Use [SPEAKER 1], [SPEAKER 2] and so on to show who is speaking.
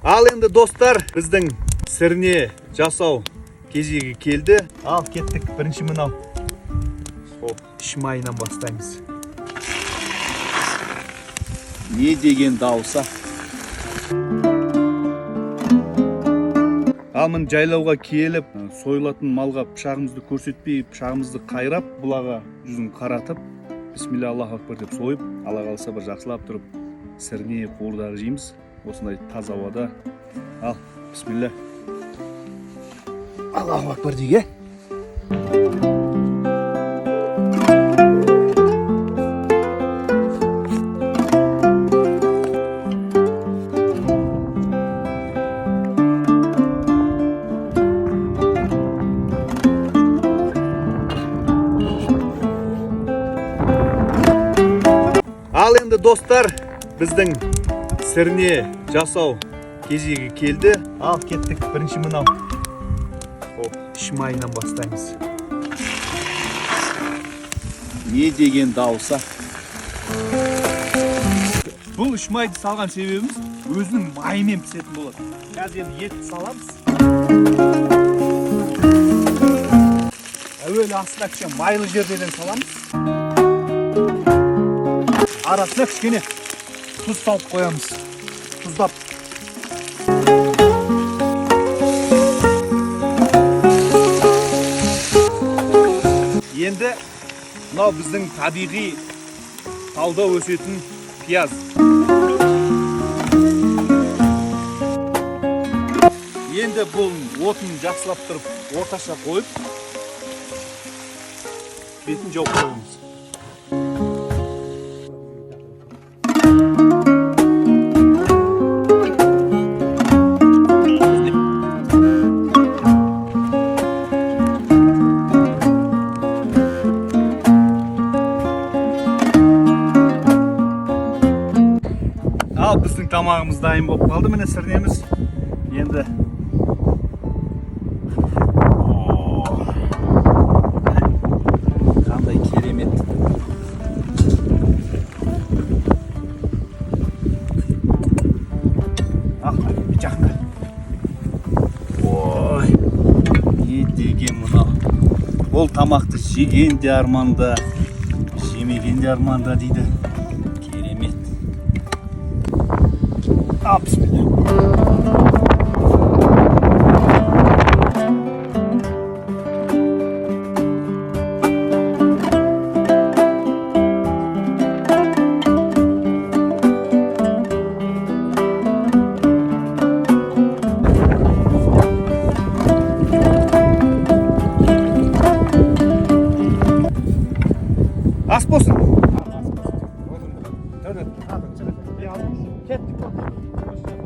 [SPEAKER 1] Ал енді достар, біздің сірне жасау кезегі келді. Ал кеттік, бірінші мынау. Іш майынан бастаймыз. Не деген дауса. Ал мін жайлауға келіп, сойылатын малға пышағымызды көрсетпей, пышағымызды қайрап, бұлаға жүзін қаратып, бисмилля Аллаху акбар деп сойып, Алла қаласа бір жақсылап тұрып, сірне қуырдағы жейміз. Осындай таза ауада. Ал, бисмилля. Аллаху акбар дейге. Ал енді достар, біздің сірне жасау кезегі келді. Ал кеттік, бірінші мынау. Іш майынан бастаймыз. Не деген дауса. Бұл іш майды салған себебіміз өзінің майымен пісетін болады. Қазір енді етті саламыз. Әуелі астына кішкене майлы жерден саламыз. Арасына кішкене тұз салып қоямыз. Тұздап. Енді мынау біздің табиғи тауда өсетін пияз. Енді бұл отын жақсылап тұрып, орташа қойып, бетін жауып қоямыз. Ал біздің тамағымыз дайын болып қалды, міне сірнеміз. Енді қандай керемет. Ал, жақында. Ой, не деген мынау. Ол тамақты жеген де арманда, жемеген де арманда дейді. Керемет. Al bismillah. As bolsun. Kettik.